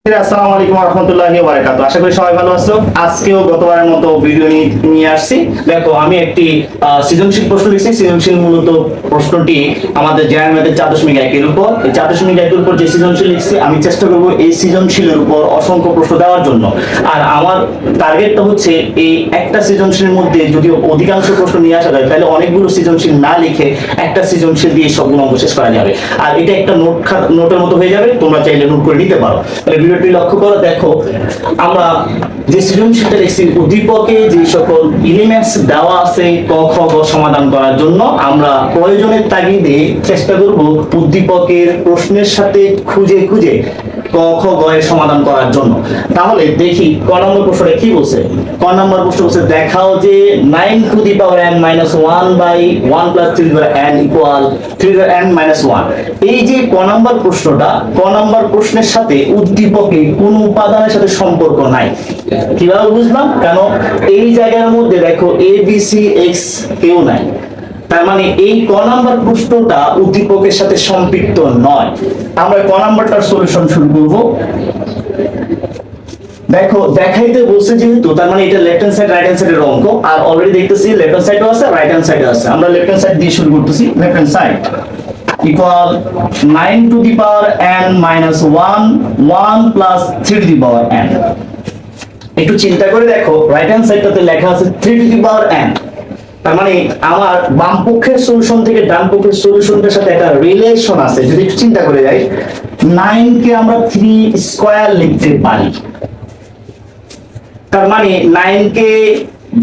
আসসালামু আলাইকুম ওয়া রাহমাতুল্লাহি ওয়া বারাকাতুহু। আশা করি সবাই ভালো আছো। আজকেও গতবারের মতো ভিডিও নিয়ে আসছি। দেখো আমি একটি সৃজনশীল প্রশ্ন লিখছি। সৃজনশীল মূলত প্রশ্নটি আমাদের জেনারেল ম্যাথের 4.1 এর উপর। এই 4.1 এর উপর যে সৃজনশীল লিখছি আমি চেষ্টা করব এই সৃজনশীলের উপর অসংখ্য প্রশ্ন দেওয়ার জন্য। আর আমার টার্গেটটা হচ্ছে এই একটা সৃজনশীলের মধ্যে যদি অধিকাংশ প্রশ্ন নিয়ে আসা যায় তাহলে অনেকগুলো সৃজনশীল না লিখে একটা সৃজনশীল দিয়ে সবগুলো অঙ্ক শেষ করা যাবে। আর এটা একটা নোটের মতো হয়ে যাবে, তোমরা চাইলে নোট করে নিতে পারো। তাহলে ভিডিওটি লক্ষ্য করো, দেখো আমরা যে সৃজনশীলটা লিখছি উদ্দীপকে যে সকল এলিমেন্টস দেওয়া আছে ক খ গ সমাধান করার জন্য আমরা প্রয়োজনের তাগিদে চেষ্টা করব উদ্দীপকের প্রশ্নের সাথে খুঁজে খুঁজে ক খ গ এর সমাধান করার জন্য। তাহলে দেখি ক নম্বর প্রশ্নটা কি বলছে। ক নম্বর প্রশ্ন বলছে দেখাও যে 9 two the power n minus 1 by 1 plus 3 to the n equal 3 to the n minus 1। এই যে ক নম্বর প্রশ্নটা, ক নম্বর প্রশ্নের সাথে উদ্দীপকে কোন উপাদানের সাথে সম্পর্ক নাই। কিভাবে বুঝলাম? কারণ এই জায়গার মধ্যে দেখো a b c x কেউ নাই, তার মানে এই ক নাম্বার প্রশ্নটা উদ্দীপকের সাথে সম্পৃক্ত নয়। আমরা ক নাম্বারটার সলিউশন শুরু করব। দেখো দেখাইতে বলছে যেহেতু, তার মানে এটা left hand side right hand সাইডের অঙ্ক। আর অলরেডি দেখতেছি লেফট হ্যান্ড সাইডও আছে রাইট হ্যান্ড সাইডও আছে। আমরা লেফট হ্যান্ড সাইড দিয়ে শুরু করতেছি। Left hand side equal 9 to the power n minus 1 1 plus 3 to the power n। একটু চিন্তা করে দেখো রাইট হ্যান্ড সাইডটাতে লেখা আছে 3 to the power n, তার মানে আমার বাম পক্ষের সলিউশন থেকে ডান পক্ষের সলিউশনটার সাথে একটা রিলেশন আছে। যদি একটু চিন্তা করে যাই 9 কে আমরা 3 স্কয়ার লিখতে পারি, তার মানে 9 কে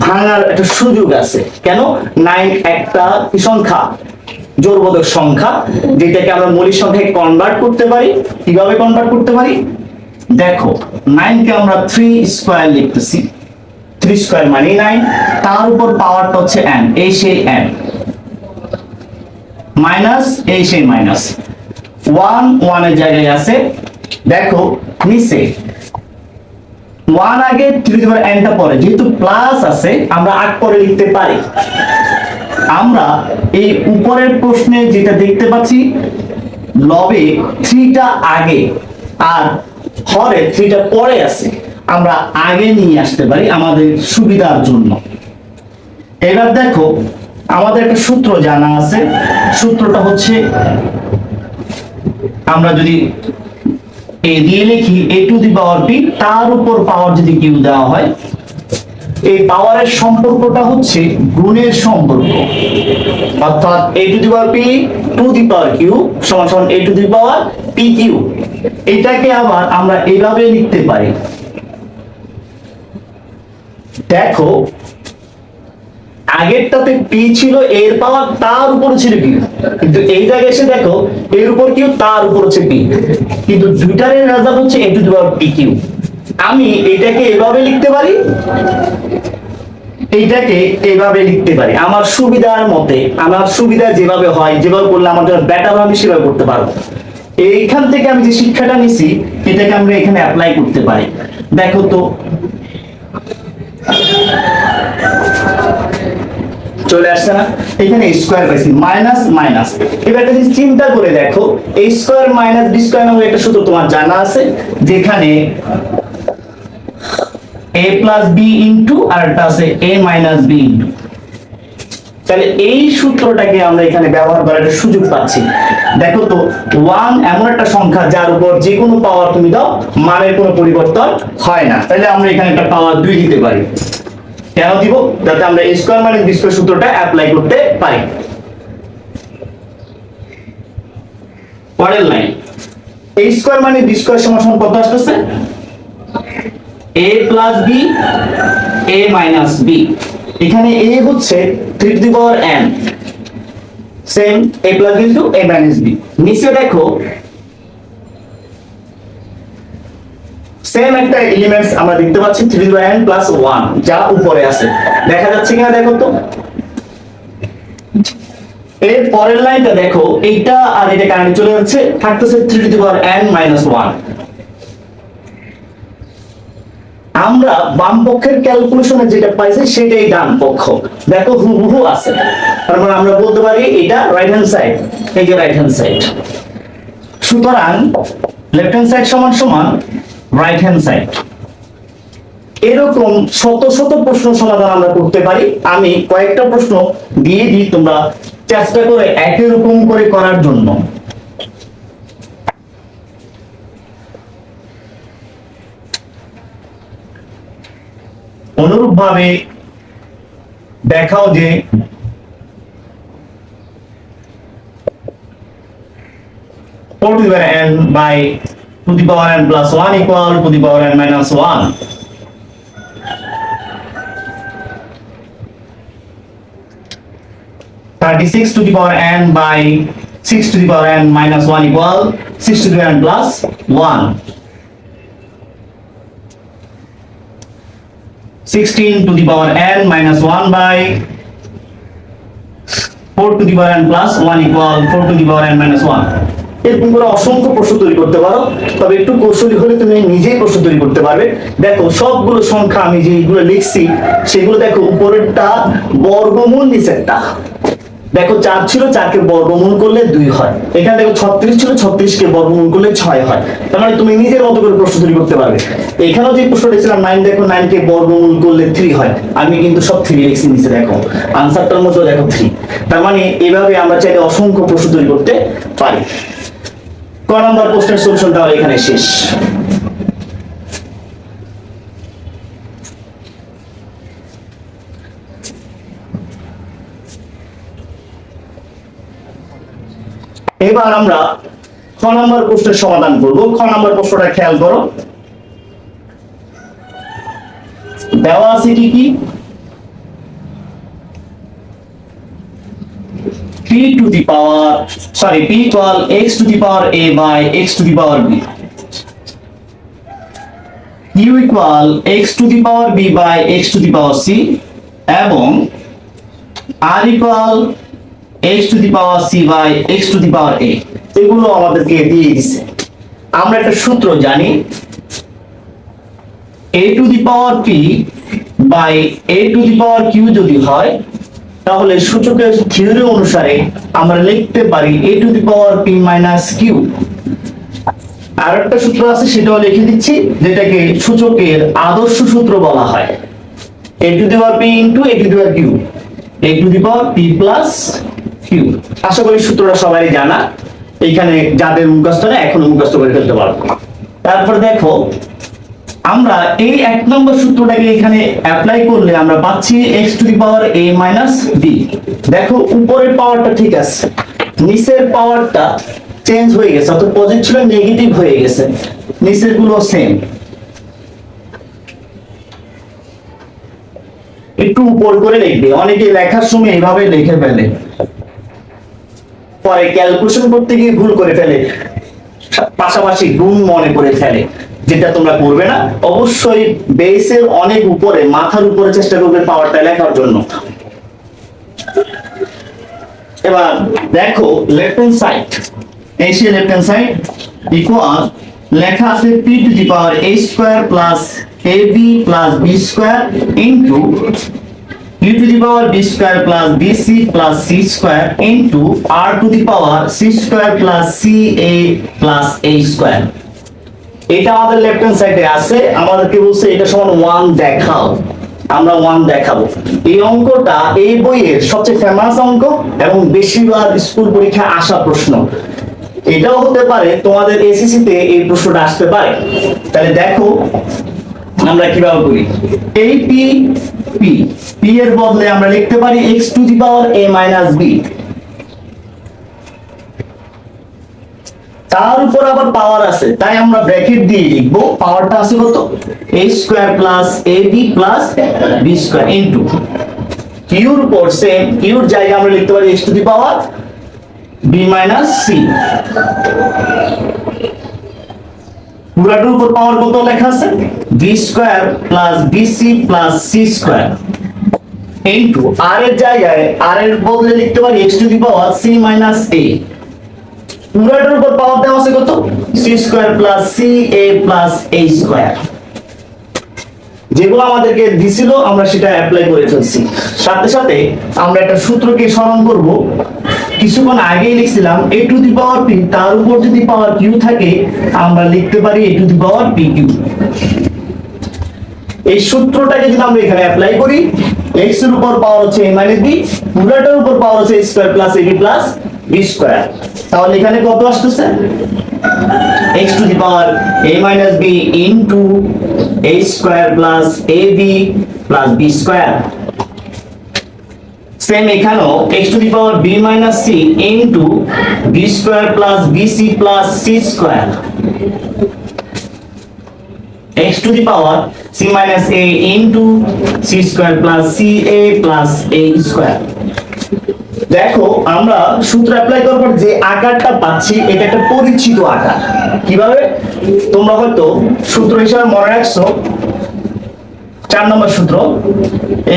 ভাঙার একটা সুযোগ আছে। কেন? 9 একটা কি সংখ্যা? জোড়বোধক সংখ্যা, যেটাকে আমরা মৌলিক সংখ্যায় কনভার্ট করতে পারি। কিভাবে কনভার্ট করতে পারি? দেখো 9 কে আমরা 3 স্কয়ার লিখতেছি, 3 স্কয়ার মানে 9, তার উপর পাওয়ারটা হচ্ছে n, এই সেই n মাইনাস এই সেই মাইনাস 1 1 এর জায়গায় আছে। দেখো নিচে 1 আগে 3 দি পাওয়ার n টা পরে, যেহেতু প্লাস আছে আমরা 8 পরে লিখতে পারি। আমরা এই উপরের প্রশ্নে যেটা দেখতে পাচ্ছি লবে 3 টা আগে আর হরে 3 টা পরে আছে, আমরা আগে নিয়ে আসতে পারি আমাদের সুবিধার জন্য। এবার দেখো আমাদের একটা সূত্র জানা আছে। সূত্রটা হচ্ছে আমরা যদি a দিয়ে লিখি a two the power p, তার উপর পাওয়ার যদি q দেওয়া হয়, এই পাওয়ারের সম্পর্কটা হচ্ছে গুণের সম্পর্ক। অর্থাৎ a two the power p two the power q সমান সমান a two the power pq। এটাকে আবার আমরা এইভাবে লিখতে পারি। দেখো আগেরটাতে p ছিল এর পাওয়ার, তার উপর ছিল q, কিন্তু এই জায়গায় এসে দেখো এর উপর q তার উপর হচ্ছে p, কিন্তু দুইটার রেজাল্ট হচ্ছে a two the power pq। আমি এটাকে এভাবে লিখতে পারি, এইটাকে এইভাবে লিখতে পারি আমার সুবিধার মতে। আমার সুবিধা যেভাবে হয়, যেভাবে করলে আমার জন্য বেটার আমি সেভাবে করতে পারবো। এইখান থেকে আমি যে শিক্ষাটা নিছি এটাকে আমরা এখানে অ্যাপ্লাই করতে পারি। দেখো তো চলে আসছে না? এখানে স্কয়ার পাইছি মাইনাস মাইনাস। এবার যদি চিন্তা করে দেখো a square minus b square নামে একটা সূত্র তোমার জানা আছে, যেখানে a প্লাস b ইনটু আর একটা আছে a মাইনাস b ইনটু। তাহলে এই সূত্রটাকে আমরা এখানে ব্যবহার করার একটা সুযোগ পাচ্ছি। দেখো তো 1 এমন একটা সংখ্যা যার উপর যে কোনো পাওয়ার তুমি দাও মানের কোনো পরিবর্তন হয় না। তাহলে আমরা এখানে একটা পাওয়ার 2 দিতে পারি। কেন দিব? যাতে আমরা a square minus b square সূত্রটা অ্যাপ্লাই করতে পারি। পরের line a square minus b square সমান সমান কত আসছে? a plus b a minus b। এখানে a হচ্ছে 3 to the power n, same a plus b into a minus b। নিচে দেখো সেম একটা এলিমেন্টস আমরা দেখতে পাচ্ছি 3 to the power n plus 1, যা উপরে আছে। দেখা যাচ্ছে কিনা দেখো তো। এর পরের লাইনটা দেখো, এইটা আর এটা কারেন্ট চলে যাচ্ছে, থাকতেছে 3 to the power n minus 1। আমরা বাম পক্ষের ক্যালকুলেশনে যেটা পাইছি সেটাই ডান পক্ষ। দেখো হুবহু আছে, তার মানে আমরা বলতে পারি এটা রাইট হ্যান্ড সাইড। এই যে রাইট হ্যান্ড সাইড। সুতরাং লেফট হ্যান্ড সাইড সমান সমান রাইট হ্যান্ড সাইড। এরকম শত শত প্রশ্ন সমাধান আমরা করতে পারি। আমি কয়েকটা প্রশ্ন দিয়ে দিই, তোমরা চেষ্টা করে একই রকম করে করার জন্য। অনুরূপভাবে দেখাও যে 4 to the power n by to the power n plus 1 equal to the power n minus 1. 36 to the power n by 6 to the power n minus 1 equal 6 to the power n plus 1. 16 to the power n minus 1 by 4 to the power n plus 1 equal 4 to the power n minus 1. এরকম করে অসংখ্য প্রশ্ন তৈরি করতে পারো, তবে একটু কৌশলী হলে তুমি নিজেই প্রশ্ন তৈরি করতে পারবে। দেখো সবগুলো সংখ্যা আমি যেগুলো লিখছি সেগুলো দেখো, উপরেরটা বর্গমূল, নিচেরটা দেখো 4 ছিল, 4 কে বর্গমূল করলে 2 হয়। এখানে দেখো 36 ছিল, 36 কে বর্গমূল করলে 6 হয়। তার মানে তুমি নিজের মতো করে প্রশ্ন তৈরি করতে পারবে। এখানেও যে প্রশ্নটা ছিলাম 9, দেখো 9 কে বর্গমূল করলে 3 হয়। আমি কিন্তু সব 3 লিখছি নিচে, দেখো আনসারটার মধ্যে দেখো 3। তার মানে এইভাবে আমরা চাইলে অসংখ্য প্রশ্ন তৈরি করতে পারি। ক নম্বর প্রশ্নের সলিউশনটা এখানে শেষ। এবার আমরা খ নম্বর প্রশ্নের সমাধান করব। খ নম্বর প্রশ্নটা খেয়াল করো, দেওয়া আছে কি p to the power p equal x to the power a by x to the power b, q equal x to the power b by x to the power c, এবং r equal x to the power c by x to the power a। এগুলো আমাদেরকে দিয়ে দিয়েছে। আমরা একটা সূত্র জানি, a to the power p by a to the power q যদি হয়, তাহলে সূচকের থিওরি অনুসারে আমরা লিখতে পারি a to the power p minus q। আর একটা সূত্র আছে, সেটাও লিখে দিচ্ছি, যেটাকে সূচকের আদর্শ সূত্র বলা হয়, a to the power p into a to the power q, a to the power p plus q। আশা করি সূত্রটা সবাই জানা, এইখানে যাদের মুখস্থ না এখনো মুখস্থ করে ফেলতে পারবো। তারপর দেখো আমরা এই 1 নম্বর সূত্রটাকে এখানে অ্যাপ্লাই করলে আমরা পাচ্ছি x to the power a minus b। দেখো উপরের পাওয়ারটা ঠিক আছে, নিচের পাওয়ারটা চেঞ্জ হয়ে গেছে, অর্থাৎ পজিটিভ ছিল নেগেটিভ হয়ে গেছে, নিচের গুলো সেম। একটু উপর করে লিখবে, অনেকে লেখার সময় এইভাবে লিখে ফেলে, পরে ক্যালকুলেশন করতে গিয়ে ভুল করে ফেলে, পাশাপাশি গুণ মনে করে ফেলে, যেটা তোমরা করবে না। অবশ্যই বেসের অনেক উপরে, মাথার উপরে চেষ্টা করবে পাওয়ারটা লেখার জন্য। এবার দেখো লেফট হ্যান্ড সাইড, এসে লেফট হ্যান্ড সাইড ইকুয়াল লেখা আছে p to the power a square plus ab plus b square into u to the power b square plus bc plus c square into r to the power c square plus ca plus a square। এটা আমাদের left hand সাইডে আছে, আমাদেরকে বলছে এটা সমান 1 দেখাও, আমরা 1 দেখাবো। এই অঙ্কটা এই বইয়ের সবচেয়ে ফেমাস অঙ্ক এবং বেশিরভাগ স্কুল পরীক্ষায় আসা প্রশ্ন। এটাও হতে পারে তোমাদের এসএসসি তে এই প্রশ্নটা আসতে পারে। তাহলে দেখো আমরা কিভাবে করি, এই p এর বদলে আমরা লিখতে পারি x to the power a minus b, তার উপর আবার পাওয়ার আছে, তাই আমরা ব্র্যাকেট দিয়ে লিখবো, পাওয়ারটা আছে কত, a square plus ab plus b square into q এর উপর সেম, q এর জায়গায় আমরা লিখতে পারি x to the power b minus c। পুরাটার উপর পাওয়ার কত লেখা আছে, b square plus bc plus c square into r এর জায়গায় r এর বদলে লিখতে পারি x to the power c minus a। পুরাটার উপর পাওয়ার দেওয়া আছে কত, c square plus ca plus a square। যেগুলো আমাদেরকে দিছিল আমরা সেটা অ্যাপ্লাই করে ফেলছি। সাথে সাথে আমরা একটা সূত্রকে স্মরণ করব, k কিছুক্ষণ আগেই লিখছিলাম a two the power p, তার উপর যদি পাওয়ার q থাকে আমরা লিখতে পারি a two the power pq। এই সূত্রটাকে যদি আমরা এখানে অ্যাপ্লাই করি, x এর উপর পাওয়ার হচ্ছে a মাইনাস b, পুরোটার উপর পাওয়ার হচ্ছে a square plus ab plus b square, তাহলে এখানে কত আসতেছে x to the power a minus b into a square plus ab plus b square. Same এখানেও x to the power b minus c into b square plus bc plus c square, x to the power c minus a into c square plus ca plus a square। দেখো আমরা সূত্র apply করার পর যে আকারটা পাচ্ছি এটা একটা পরিচিত আকার। কিভাবে? তোমরা হয়তো সূত্র হিসেবে মনে রাখছো 4 নম্বর সূত্র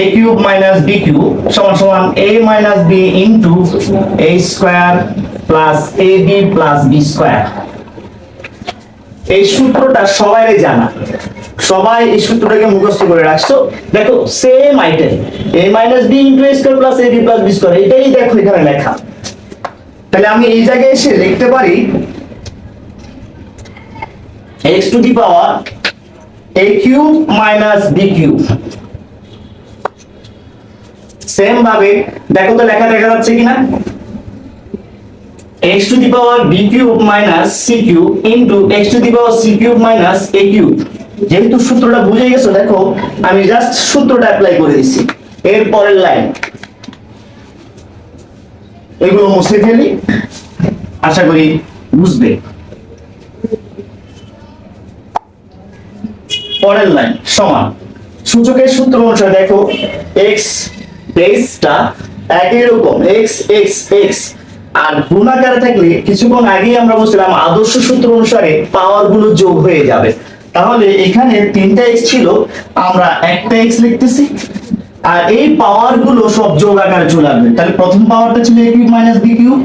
a cube minus b cube সমান সমান a minus b into a square plus ab plus b square. এই সূত্রটা সবাইরই জানা, সবাই এই সূত্রটাকে মুখস্থ করে রাখছো। দেখো same item a minus b into a square plus ab plus b square, এটাই দেখো এখানে লেখা। তাহলে আমি এই জায়গায় এসে লিখতে পারি x to the power a cube minus b cube. Same ভাবে দেখো তো লেখা দেখা যাচ্ছে কিনা, x to the power b cube minus c cube into x to the power c cube minus a cube। যেহেতু সূত্রটা বুঝে গেছো, দেখো আমি জাস্ট সূত্রটা অ্যাপ্লাই করে দিচ্ছি। এর পরের লাইন এগুলো মুছে ফেলি, আশা করি বুঝবে। পরের লাইন সমান সূচকের সূত্র অনুসারে দেখো x বেসটা একই রকম x x x, আর গুণাকারে থাকলে কিছুক্ষণ আগেই আমরা বলছিলাম আদর্শ সূত্র অনুসারে পাওয়ার গুলো যোগ হয়ে যাবে। তাহলে এখানে 3টা x ছিল, আমরা একটা x লিখতেছি আর এই পাওয়ার গুলো সব যোগ আকারে চলে আসবে। তাহলে প্রথম পাওয়ারটা ছিল a cube minus b cube,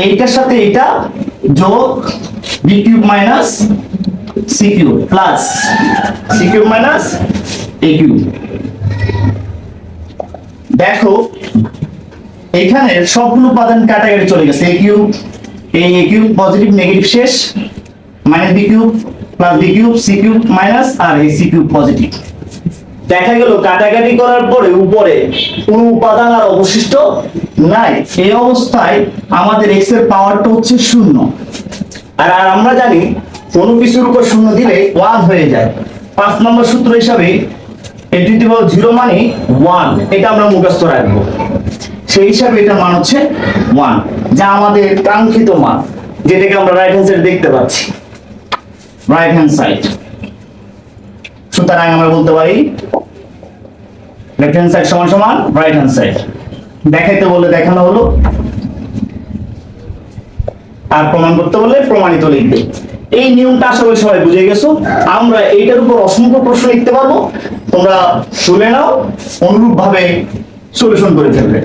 এইটার সাথে এটা যোগ b cube minus c cube plus c cube minus a cube. দেখো এখানে সবগুলো উপাদান কাটাকাটি চলে গেছে, a কিউব পজিটিভ নেগেটিভ শেষ, minus b cube plus b cube c cube minus আর এই c কিউব পজিটিভ। দেখা গেল কাটাকাটি করার পরে উপরে কোনো উপাদান আর অবশিষ্ট নাই। এই অবস্থায় আমাদের x এর পাওয়ারটা হচ্ছে 0, আর আমরা জানি কোনো কিছুর উপর 0 দিলে 1 হয়ে যায়। 5 নম্বর সূত্র হিসাবে a টু দি পাওয়ার 0 মানে 1, এটা আমরা মুখস্থ রাখবো। সেই হিসাবে এটা মান হচ্ছে 1, যা আমাদের কাঙ্ক্ষিত মান, যেটাকে আমরা রাইট হ্যান্ড সাইড দেখতে পাচ্ছি, রাইট হ্যান্ড সাইড। সুতরাং আমরা বলতে পারি লেফট হ্যান্ড সাইড সমান সমান রাইট হ্যান্ড সাইড। দেখাইতে বলে দেখানো হলো, আর প্রমাণ করতে বলে প্রমাণিত লিখবে। এই নিয়মটা আশা করি সবাই বুঝে গেছো। আমরা এইটার উপর অসংখ্য প্রশ্ন লিখতে পারবো, তোমরা শুনে নাও, অনুরূপ ভাবে সলিউশন করে ফেলবে।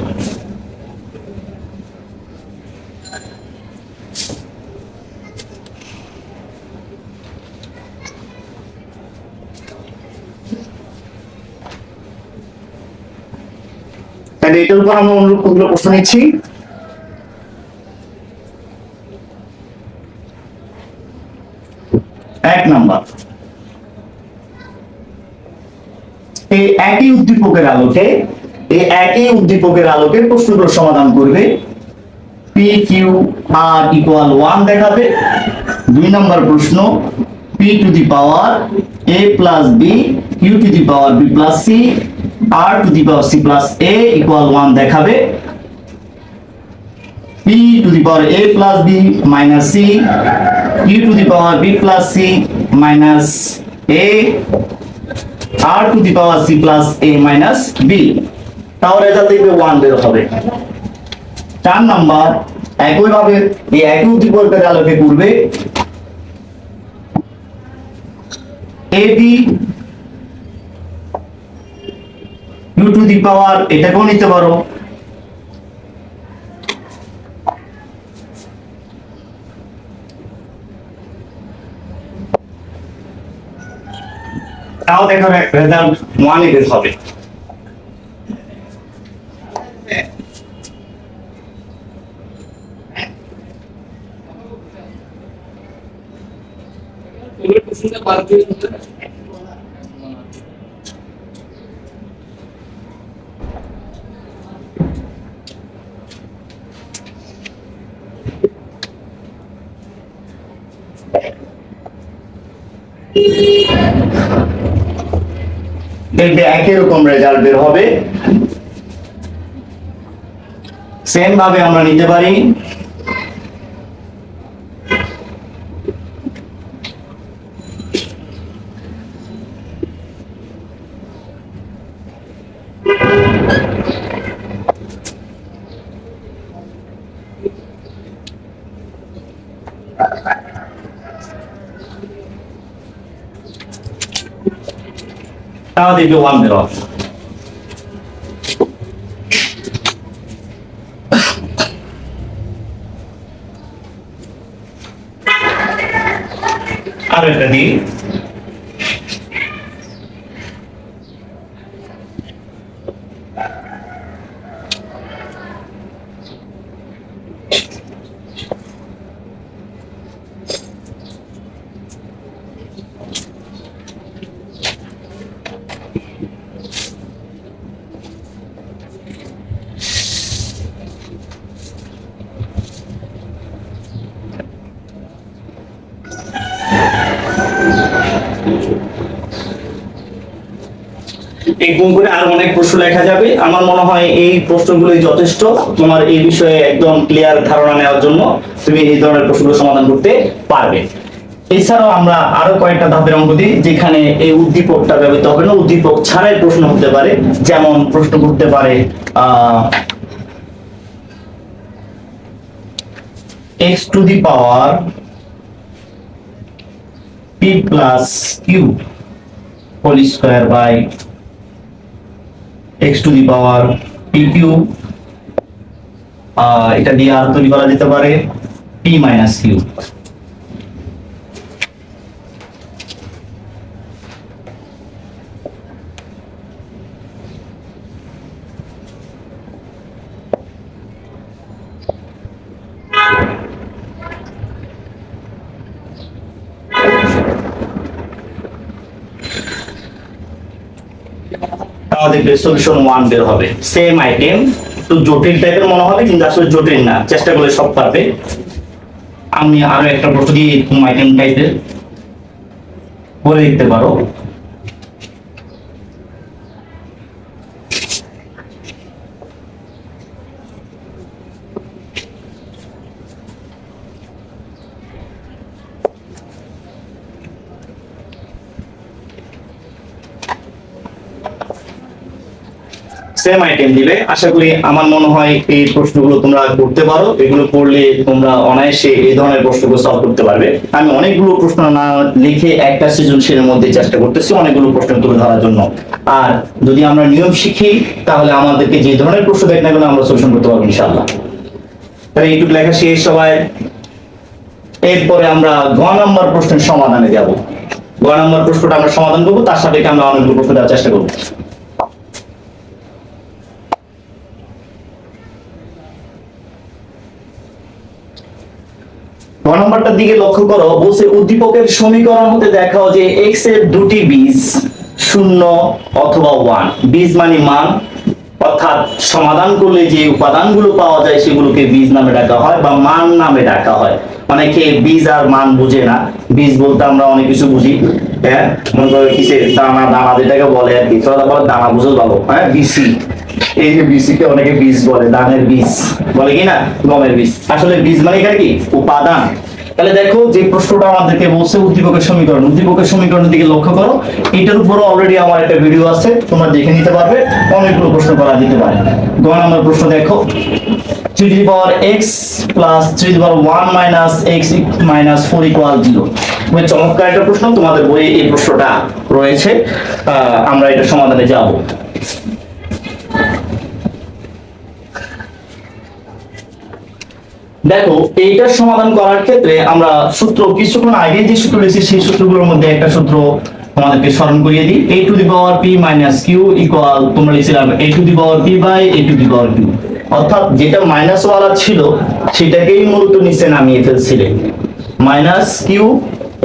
তাহলে এটার উপর আমরা অনুরূপ কতগুলো প্রশ্ন নিচ্ছি। এক নাম্বার, এই একই উদ্দীপকের আলোকে প্রশ্নগুলো সমাধান করবে। p q r ইকুয়াল 1 দেখাবে। 2 নম্বর প্রশ্ন, p two the power a plus b q two the power b plus c r two the power c plus a equal 1 দেখাবে। p two the power a plus b minus c q two the power b plus c minus a r two the power c plus a minus b, তাও result দেখবে 1 বের হবে। 4 number, একইভাবে এই একই উদ্দীপকের আলোকে করবে। ab q টু দি পাওয়ার, এটাকেও নিতে পারো, তাও দেখো রেজাল্ট 1 বের হবে। দেখবে একই রকম রেজাল্ট বের হবে। সেম ভাবে আমরা নিতে পারি তাও দেখবে 1 বের হবে। আর একটা দিই, এই গুণ করে আর অনেক প্রশ্ন লেখা যাবে। আমার মনে হয় এই প্রশ্নগুলোই যথেষ্ট তোমার এই বিষয়ে একদম ক্লিয়ার ধারণা নেওয়ার জন্য। তুমি এই ধরনের প্রশ্নগুলো সমাধান করতে পারবে। এছাড়াও আমরা আরো কয়েকটা ধাপের অঙ্ক দিই যেখানে এই উদ্দীপকটা ব্যবহৃত হবে না, উদ্দীপক ছাড়াই প্রশ্ন হতে পারে। যেমন প্রশ্ন করতে পারে x to the power p plus q whole square by x to the power p cube, এটা দিয়ে আর তৈরি করা যেতে পারে p মাইনাস q। দেখবে সলিউশন 1 বের হবে। সেম আইটেম, তো জটিল টাইপের মনে হবে কিন্তু আসলে জটিল না, চেষ্টা করলে সব পারবে। আমি আরো একটা প্রশ্ন দিয়ে আইটেম টাইপের করে দেখতে পারো। সেম আইটেম দিলে আশা করি, আমার মনে হয় এই প্রশ্নগুলো তোমরা করতে পারো। এগুলো করলে তোমরা অনায়াসে এই ধরনের প্রশ্নগুলো সলভ করতে পারবে। আমি অনেকগুলো প্রশ্ন না লিখে একটা সৃজনশীলের মধ্যে চেষ্টা করতেছি অনেকগুলো প্রশ্ন তুলে ধরার জন্য। আর যদি আমরা নিয়ম শিখি তাহলে আমাদেরকে যে ধরনের প্রশ্ন দেখ না কেন আমরা সলিউশন করতে পারবো ইনশাআল্লাহ। তাহলে এইটুকু লেখা শেষ সবাই। এরপরে আমরা গ নাম্বার প্রশ্নের সমাধানে যাব। গ নাম্বার প্রশ্নটা আমরা সমাধান করবো, তার সাথে আমরা অনেকগুলো প্রশ্ন দেওয়ার চেষ্টা করবো। নম্বরটার দিকে লক্ষ্য করো, বলছে উদ্দীপকের সমীকরণ হতে দেখাও যে x এর দুটি বীজ 0 অথবা 1। বীজ মানে মান, অর্থাৎ সমাধান করলে যে উপাদানগুলো পাওয়া যায় সেগুলোকে বীজ নামে ডাকা হয় বা মান নামে ডাকা হয়। অনেকে বীজ আর মান বুঝে না। বীজ বলতে আমরা অনেক কিছু বুঝি, হ্যাঁ, মনে করো কিসের দানা, দানা যেটাকে বলে আর কি, দানা বুঝো ভালো, হ্যাঁ, বিসি। এই যে বিসি কে অনেকে বীজ বলে, ধানের বীজ বলে কি না, গমের বীজ। আসলে বীজ মানে কি উপাদান। তাহলে দেখো যে প্রশ্নটা আমাদেরকে বলছে উদ্দীপকের সমীকরণ, উদ্দীপকের সমীকরণের দিকে লক্ষ্য করো। এটার উপরও অলরেডি আমার একটা ভিডিও আছে, তোমরা দেখে নিতে পারবে। অনেকগুলো প্রশ্ন করা যেতে পারে। গ নাম্বার প্রশ্ন দেখো, 3 to the power x plus 3 to the power 1 minus x minus 4 equal 0। খুবই চমৎকার একটা প্রশ্ন, তোমাদের বইয়ে এই প্রশ্নটা রয়েছে। আমরা এটা সমাধানে যাব। দেখো এইটার সমাধান করার ক্ষেত্রে আমরা সূত্র কিছুক্ষণ আগে যে সূত্র লিখেছি সেই সূত্রগুলোর মধ্যে একটা সূত্র তোমাদেরকে স্মরণ করিয়ে দিই। a to the power p minus q equal, তোমরা লিখছিলাম a to the power p by a to the power q। অর্থাৎ যেটা মাইনাস ওয়ালা ছিল সেটাকেই মূলত নিচে নামিয়ে ফেলছিলে। মাইনাস q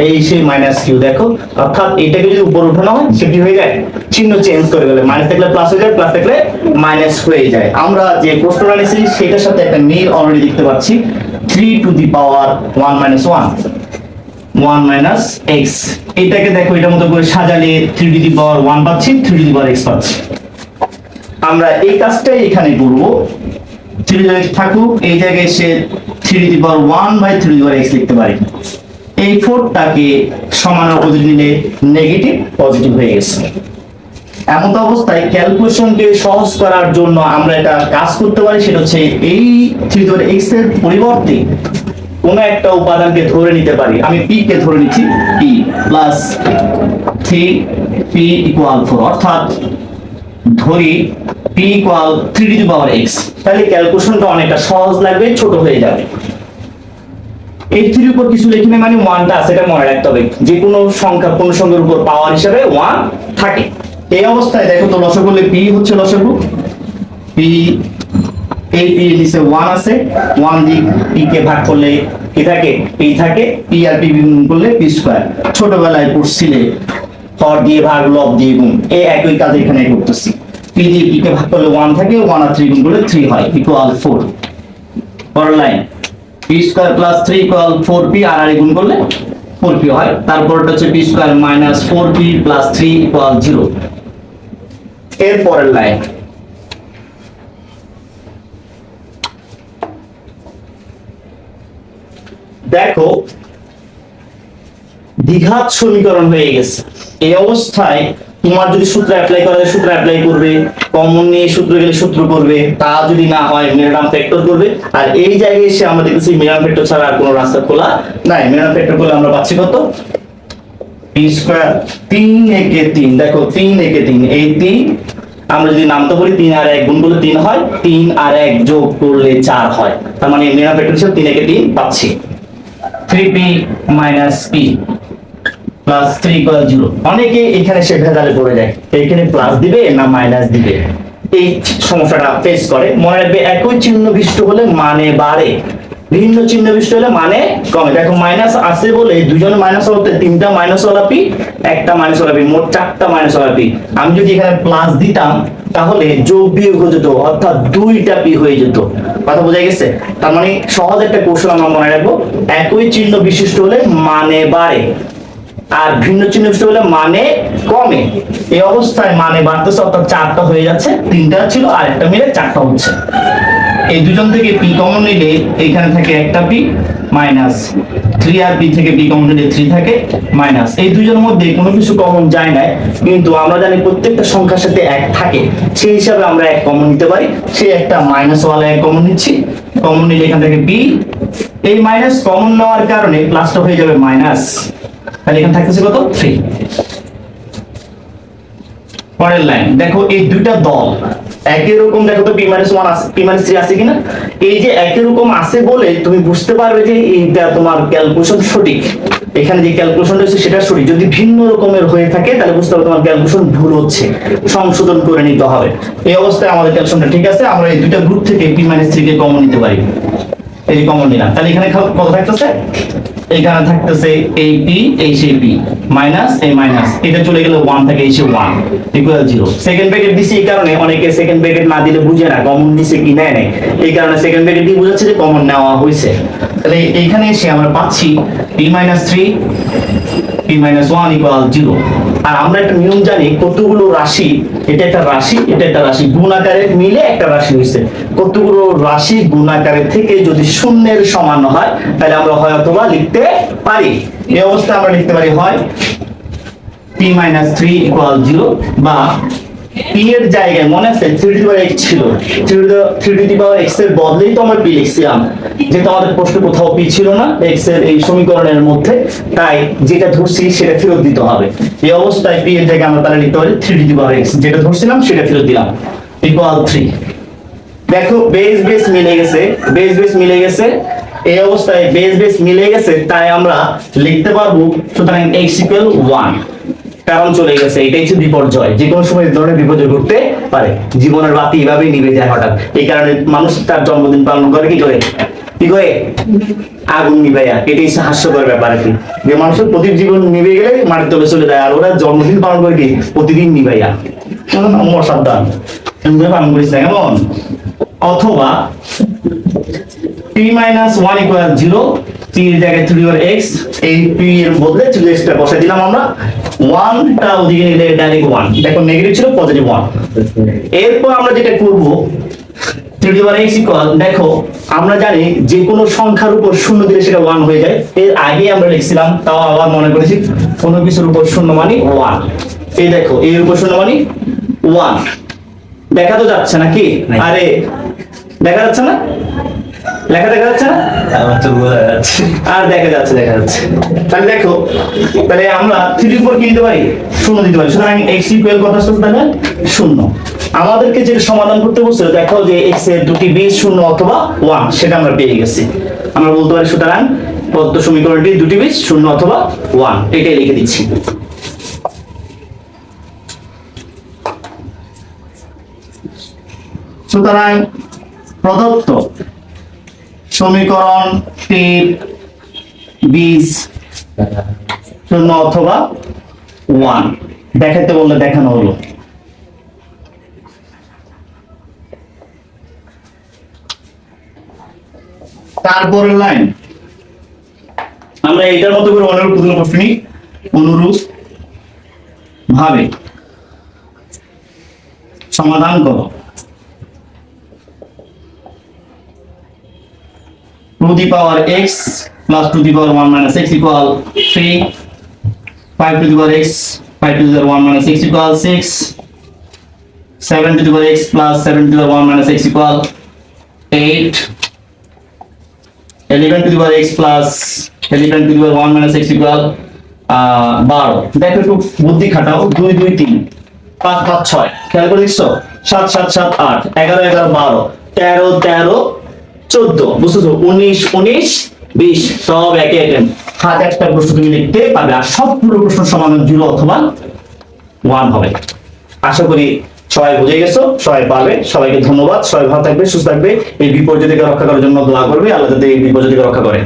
এই সেই মাইনাস কিউ, দেখো অর্থাৎ এটাকে যদি উপরে উঠানো হয় সেটি হয়ে যায় চিহ্ন চেঞ্জ করে গেলে মাইনাস থাকলে প্লাস হয়ে যায়, প্লাস থাকলে মাইনাস হয়ে যায়। আমরা যে প্রশ্নটা নিয়েছি সেটার সাথে একটা মিল অলরেডি দেখতে পাচ্ছি। 3 to the power 1 minus 1 minus x, এটাকে দেখো এটার মতো করে সাজালে 3 টু দি পাওয়ার 1 পাচ্ছি, 3 টু দি পাওয়ার এক্স পাচ্ছি। আমরা এই কাজটাই এখানে করব। 3 টু দি পাওয়ার এক্স থাকুক, এই জায়গায় সে 3 to the power 1 by 3 to the power X লিখতে পারি। এই 4টাকে সমান অপোজিট নিলে নেগেটিভ পজিটিভ হয়ে গেছে। এমন অবস্থায় ক্যালকুলেশনকে সহজ করার জন্য আমরা একটা কাজ করতে পারি, সেটা হচ্ছে এই 3 টু দি পাওয়ার এক্স এর পরিবর্তে কোন একটা উপাদানকে ধরে নিতে পারি। আমি p কে ধরে নিচ্ছি, p প্লাস 3p ইকুয়াল 4, অর্থাৎ ধরি p equal 3 to the power x। তাহলে ক্যালকুলেশনটা অনেকটা সহজ লাগবে, ছোট হয়ে যাবে। এই 3 উপর কিছু লিখি না মানে 1টা আছে, এটা মনে রাখতে হবে। যে কোনো সংখ্যা কোন সংখ্যার উপর পাওয়ার হিসাবে 1 থাকে। এই অবস্থায় দেখো তো লসাগু করলে p হচ্ছে লসাগু, p এই p নিচে 1 আছে, 1 দিয়ে p কে ভাগ করলে কি থাকে, p থাকে, p আর p গুণ করলে p স্কয়ার। ছোটবেলায় পড়ছিলে হর দিয়ে ভাগ, লব দিয়ে গুণ, এই একই কাজ এখানে করতেছি। p দিয়ে p কে ভাগ করলে 1 থাকে, 1 আর 3 গুণ করলে 3 হয়, ইকুয়াল 4। পরের line p square plus 3 equal 4p, আর গুণ করলে 4p হয়। তারপরটা হচ্ছে p square minus 4p plus 3 equal 0। এর পরের লাইন দেখো দ্বিঘাত সমীকরণ হয়ে গেছে। এই অবস্থায় তোমার যদি সূত্র অ্যাপ্লাই করা যায় সূত্র অ্যাপ্লাই করবে, কমন নিয়ে সূত্র গেলে সূত্র করবে, তা যদি না হয় মিনিমাম ফ্যাক্টর করবে। আর এই জায়গায় এসে আমরা দেখতেছি মিনিমাম ফ্যাক্টর ছাড়া আর কোনো রাস্তা খোলা নাই। মিনিমাম ফ্যাক্টর করলে আমরা পাচ্ছি কত, p স্কয়ার 3 একে 3, দেখো 3 একে 3, এই 3 আমরা যদি নামতে বলি 3 আর 1 গুণ করলে 3 হয়, 3 আর 1 যোগ করলে 4 হয়। তার মানে মিনিমাম ফ্যাক্টর হিসেবে 3 একে 3 পাচ্ছি। 3p minus p plus 3 equal 0। অনেকে এখানে সে ভেজালে পড়ে যায়, এখানে প্লাস দিবে না মাইনাস দিবে, এই সমস্যাটা ফেস করে। মনে রাখবে একই চিহ্ন বিশিষ্ট হলে মানে বাড়ে, ভিন্ন চিহ্ন বিশিষ্ট হলে মানে কমে। দেখো মাইনাস আছে বলে দুজনে মাইনাস হতে 3টা মাইনাস ওয়ালা p, একটা মাইনাস ওয়ালা p, মোট 4টা মাইনাস ওয়ালা p। আমি যদি এখানে প্লাস দিতাম তাহলে যোগ বিয়োগ হয়ে যেত, অর্থাৎ 2টা p হয়ে যেত। কথা বোঝা গেছে? তার মানে সহজ একটা কৌশল আমরা মনে রাখবো, একই চিহ্ন বিশিষ্ট হলে মানে বাড়ে আর ভিন্ন চিহ্ন বিশিষ্ট হলে মানে কমে। এই অবস্থায় মানে বাড়তেছে, অর্থাৎ 4টা হয়ে যাচ্ছে, 3টা ছিল আর একটা মিলে 4টা হচ্ছে। এই দুজন থেকে p কমন নিলে এখানে থাকে একটা p মাইনাস 3, আর p থেকে p কমন নিলে 3 থাকে মাইনাস। এই দুজনের মধ্যে কোনো কিছু কমন যায় না, কিন্তু আমরা জানি প্রত্যেকটা সংখ্যার সাথে 1 থাকে, সেই হিসাবে আমরা 1 কমন নিতে পারি। সেই একটা মাইনাস ওয়ালা 1 কমন নিচ্ছি, কমন নিলে এখান থেকে p, এই মাইনাস কমন নেওয়ার কারণে প্লাসটা হয়ে যাবে মাইনাস, তাহলে এখানে থাকতেছে কত, 3। পরের লাইন দেখো এই দুইটা দল একই রকম, দেখো তো p - 1 আছে, p - 3 আছে কিনা। এই যে একই রকম আছে বলে তুমি বুঝতে পারবে যে এইটা তোমার ক্যালকুলেশন সঠিক, এখানে যে ক্যালকুলেশনটা হচ্ছে সেটা সঠিক। যদি ভিন্ন রকমের হয়ে থাকে তাহলে বুঝতে হবে তোমার ক্যালকুলেশন ভুল হচ্ছে, সংশোধন করে নিতে হবে। এই অবস্থায় আমাদের ক্যালকুলেশনটা ঠিক আছে, আমরা এই দুইটা গ্রুপ থেকে p - 3 কে কমন নিতে পারি। এই কমন নিলাম, তাহলে এখানে কত থাকতেছে, এখানে থাকতেছে এই p, এই সেই p মাইনাস এই মাইনাস, এটা চলে গেলে 1 থাকে, এই সেই 1 ইকুয়াল 0। সেকেন্ড ব্র্যাকেট দিছি এই কারণে অনেকে সেকেন্ড ব্র্যাকেট না দিলে বুঝে না কমন নিছে কি নেয় নাই, এই কারণে সেকেন্ড ব্র্যাকেট দিয়ে বোঝাচ্ছে যে কমন নেওয়া হয়েছে। তাহলে এইখানে এসে আমরা পাচ্ছি p - 3 p - 1 ইকুয়াল 0। আর আমরা একটা নিয়ম জানি, কতগুলো রাশি, এটা একটা রাশি, এটা একটা রাশি, গুণ আকারে মিলে একটা রাশি হইছে। কতগুলো রাশি গুণ আকারে থেকে যদি শূন্যের সমান হয় তাহলে আমরা হয় অথবা লিখতে পারি। এই অবস্থায় আমরা লিখতে পারি হয় p - 3 ইকুয়াল 0, বা p এর জায়গায় মনে আছে 3 টু দি পাওয়ার x ছিল, 3 টু দি পাওয়ার x এর বদলেই তো আমরা p লিখছিলাম, যেটা আমাদের প্রশ্নে কোথাও p ছিল না x এর এই সমীকরণের মধ্যে, তাই যেটা ধরছি সেটা ফেরত দিতে হবে। এই অবস্থায় p এর জায়গায় আমরা তাহলে লিখতে পারি 3 টু দি পাওয়ার x, যেটা ধরছিলাম সেটা ফেরত দিলাম, ইকুয়াল 3। দেখো বেস বেস মিলে গেছে, বেস বেস মিলে গেছে। এই অবস্থায় বেস বেস মিলে গেছে, তাই আমরা লিখতে পারবো সুতরাং x ইকুয়াল 1, কারণ চলে গেছে। এটাই হচ্ছে বিপর্যয়, যে কোনো সময় এই ধরনের বিপর্যয় ঘটতে পারে, জীবনের বাতি এভাবেই নিভে যায় হঠাৎ। এই কারণে মানুষ তার জন্মদিন পালন করে কি করে, কি করে আগুন নিভাইয়া। এটা হচ্ছে হাস্যকর ব্যাপার আর কি, যে মানুষের প্রদীপ জীবন নিভে গেলে মাটির তলে চলে যায়, আর ওরা জন্মদিন পালন করে কি প্রতিদিন নিভাইয়া। অসাবধান পালন করিস না কেমন। অথবা p minus 1 equal 0, p এর জায়গায় 3 over x, এই p এর বদলে 3x টা বসাই দিলাম আমরা, 1 টা ওদিকে নিলে ডাইরেক্ট 1, দেখো নেগেটিভ ছিল পজিটিভ 1। এরপর আমরা যেটা করব 3 over x equal, দেখো আমরা জানি যে কোনো সংখ্যার উপর শূন্য দিলে সেটা 1 হয়ে যায়, এর আগে আমরা লিখছিলাম, তাও আবার মনে করেছি কোনো কিছুর উপর শূন্য মানে 1। এই দেখো এর উপর শূন্য মানে 1, দেখা তো যাচ্ছে নাকি? আরে দেখা যাচ্ছে না, লেখা দেখা যাচ্ছে না? আমার তো বোঝা যাচ্ছে। আর দেখা যাচ্ছে, দেখা যাচ্ছে। তাহলে দেখো, তাহলে আমরা 3 উপর কি দিতে পারি, শূন্য দিতে পারি। সুতরাং x ইকুয়াল কত আসছে তাহলে শূন্য। আমাদেরকে যে সমাধান করতে বলছিল, দেখো যে x এর দুটি বীজ শূন্য অথবা 1, সেটা আমরা পেয়ে গেছি। আমরা বলতে পারি সুতরাং প্রদত্ত সমীকরণটি দুটি বীজ শূন্য অথবা 1, এটাই লিখে দিচ্ছি। সুতরাং প্রদত্ত সমীকরণটির বীজ শূন্য অথবা 1, দেখাতে বললে দেখানো হলো। তারপরের লাইন আমরা এটার মতো করে অনুরূপ প্রশ্ন নিই, অনুরূপ ভাবে সমাধান করো। to the power x plus to the power 1 minus x equal 3, 5 to the power x, 5 to the power 1 minus x equal 6, 7 to the power x plus 7 to the power 1 minus x equal 8, 11 to the power x plus 11 to the power 1 minus x equal 12। দেখো একটু বুদ্ধি খাটাও, 2 2 3 5 5 6, খেয়াল করে দেখছো, 7 7 7 8, 11 11 12, 13 13 14, বুঝছো? 19 19 20, সব একই item. হাতে একটা প্রশ্ন তুমি লিখতে পারবে, আর সবগুলো প্রশ্ন সমাধান 0 অথবা 1 হবে। আশা করি সবাই বুঝে গেছো, সবাই পারবে। সবাইকে ধন্যবাদ, সবাই ভালো থাকবে, সুস্থ থাকবে। এই বিপর্যয় থেকে রক্ষা করার জন্য দোয়া করবে, আল্লাহ যাতে এই বিপর্যয় থেকে রক্ষা করে।